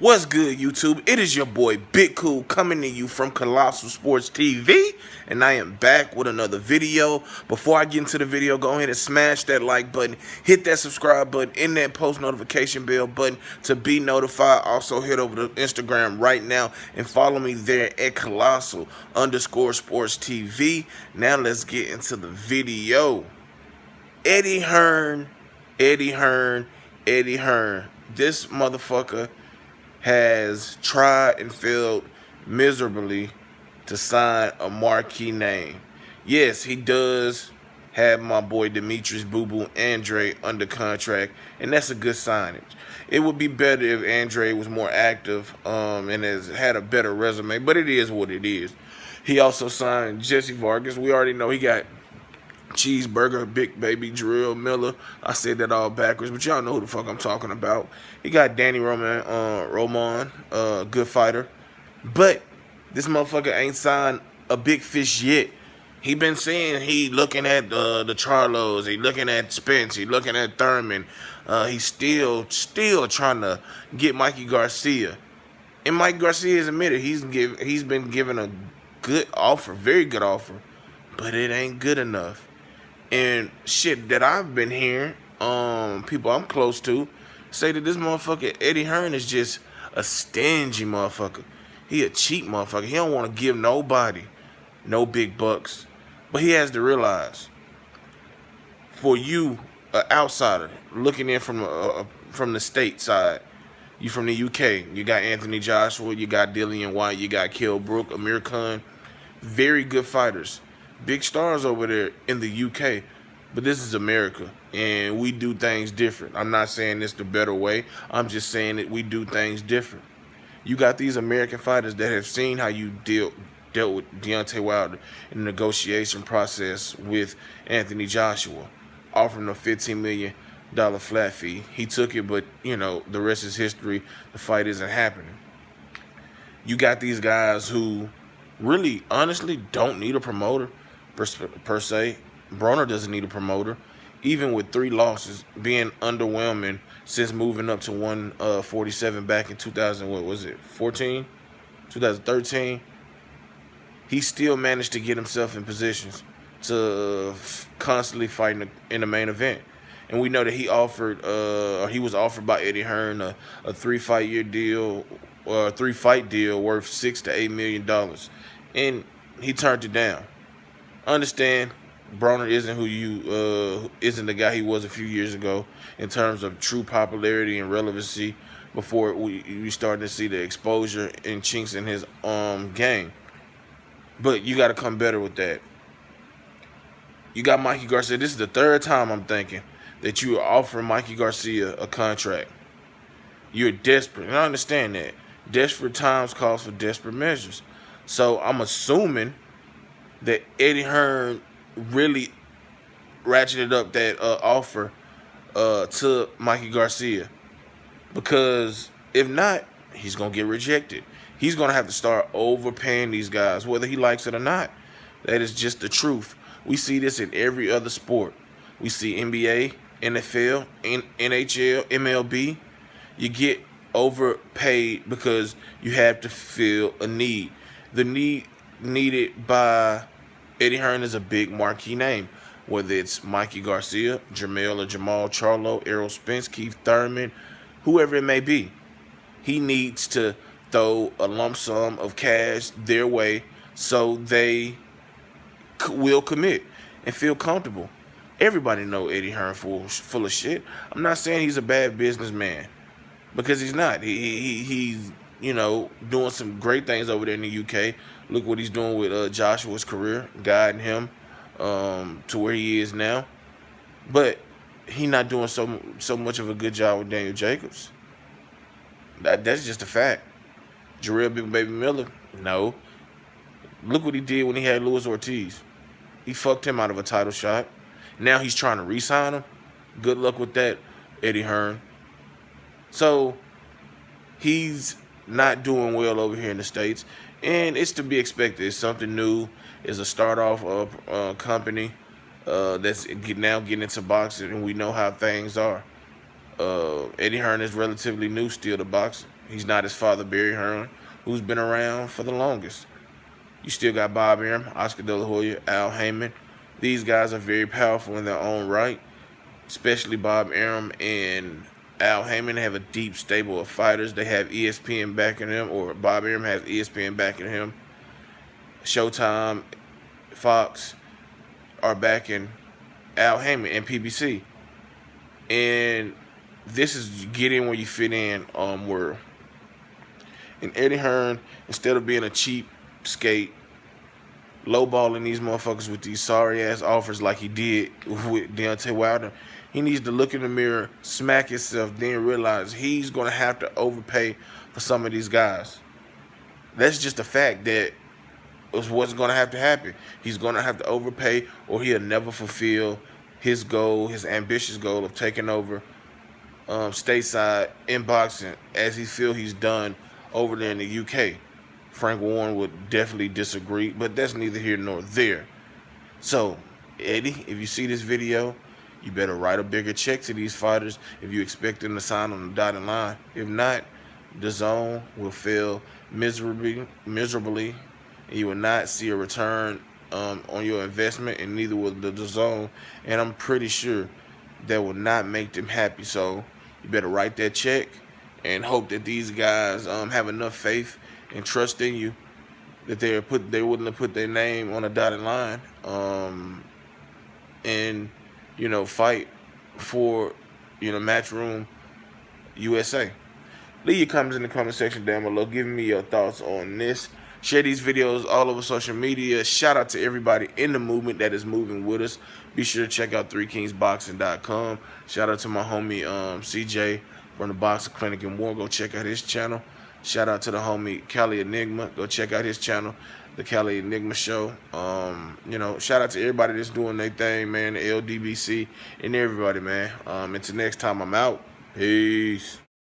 What's good, YouTube? It is your boy Big Cool coming to you from Colossal Sports TV, and I am back with another video. Before I get into the video, go ahead and smash that like button, hit that subscribe button, and that post notification bell button to be notified. Also, head over to Instagram right now and follow me there at Colossal_Sports TV. Now let's get into the video. Eddie Hearn. This motherfucker has tried and failed miserably to sign a marquee name. Yes, he does have my boy Demetrius Boo Boo Andre under contract, and that's a good signage. It would be better if Andre was more active and has had a better resume, but it is what it is. He also signed Jesse Vargas. We already know he got Cheeseburger, Big Baby, Drill Miller. I said that all backwards, but y'all know who the fuck I'm talking about. He got Danny Roman, good fighter. But this motherfucker ain't signed a big fish yet. He been saying he looking at the Charlos, he looking at Spence, he looking at Thurman. He's still trying to get Mikey Garcia. And Mike Garcia has admitted he's been given a good offer, very good offer, but it ain't good enough. And shit that I've been hearing, people I'm close to say that this motherfucker Eddie Hearn is just a stingy motherfucker. He a cheap motherfucker. He don't want to give nobody no big bucks. But he has to realize, for you, an outsider looking in from the state side, you from the UK, you got Anthony Joshua, you got Dillian White, you got Kell Brook, Amir Khan, very good fighters. Big stars over there in the UK, but this is America, and we do things different. I'm not saying it's the better way. I'm just saying that we do things different. You got these American fighters that have seen how you dealt with Deontay Wilder in the negotiation process with Anthony Joshua, offering a $15 million flat fee. He took it, but, you know, the rest is history. The fight isn't happening. You got these guys who really, honestly, don't need a promoter. Per se, Broner doesn't need a promoter, even with 3 losses, being underwhelming since moving up to 147 back in 2013. He still managed to get himself in positions to constantly fight in the main event, and we know that he was offered by Eddie Hearn a 3-fight deal worth $6 to $8 million, and he turned it down. Understand, Broner isn't isn't the guy he was a few years ago in terms of true popularity and relevancy before we started to see the exposure and chinks in his game. But you got to come better with that. You got Mikey Garcia. This is the 3rd time I'm thinking that you are offering Mikey Garcia a contract. You're desperate, and I understand that. Desperate times calls for desperate measures. So I'm assuming that Eddie Hearn really ratcheted up that offer to Mikey Garcia, because if not, he's gonna get rejected. He's gonna have to start overpaying these guys, whether he likes it or not. That is just the truth. We see this in every other sport. We see NBA, NFL, NHL, MLB. You get overpaid because you have to fill a need. The need needed by Eddie Hearn is a big marquee name, whether it's Mikey Garcia, Jermell or Jamal Charlo, Errol Spence, Keith Thurman, whoever it may be. He needs to throw a lump sum of cash their way so they will commit and feel comfortable. Everybody know Eddie Hearn full of shit. I'm not saying he's a bad businessman, because he's not. He's, you know, doing some great things over there in the UK. Look what he's doing with Joshua's career, guiding him to where he is now. But he's not doing so much of a good job with Daniel Jacobs. That's just a fact. Jarrell Big Baby Miller, no. Look what he did when he had Luis Ortiz. He fucked him out of a title shot. Now he's trying to re-sign him. Good luck with that, Eddie Hearn. So he's not doing well over here in the States, and it's to be expected. It's something new. It's a start-off company that's now getting into boxing, and we know how things are. Eddie Hearn is relatively new still to boxing. He's not his father, Barry Hearn, who's been around for the longest. You still got Bob Arum, Oscar De La Hoya, Al Heyman. These guys are very powerful in their own right, especially Bob Arum and Al Heyman have a deep stable of fighters. They have ESPN backing him, or Bob Arum has ESPN backing him. Showtime, Fox are backing Al Heyman and PBC. And this is get in where you fit in world. And Eddie Hearn, instead of being a cheap skate, lowballing these motherfuckers with these sorry ass offers like he did with Deontay Wilder, he needs to look in the mirror, smack himself, then realize he's gonna have to overpay for some of these guys. That's just a fact that is what's gonna have to happen. He's gonna have to overpay, or he'll never fulfill his goal, his ambitious goal of taking over stateside in boxing, as he feel he's done over there in the UK. Frank Warren would definitely disagree, but that's neither here nor there. So, Eddie, if you see this video, you better write a bigger check to these fighters if you expect them to sign on the dotted line. If not, the zone will fail miserably, and you will not see a return on your investment, and neither will the zone. And I'm pretty sure that will not make them happy. So, you better write that check and hope that these guys have enough faith and trust in you that they're willing to put their name on a dotted line, and fight for Matchroom USA. Leave your comments in the comment section down below, giving me your thoughts on this. Share these videos all over social media. Shout out to everybody in the movement that is moving with us. Be sure to check out 3kingsboxing.com. Shout out to my homie CJ from the Boxing Clinic and more. Go check out his channel. Shout out to the homie Cali Enigma. Go check out his channel, the Cali Enigma Show. Shout out to everybody that's doing their thing, man. The LDBC and everybody, man. Until next time, I'm out. Peace.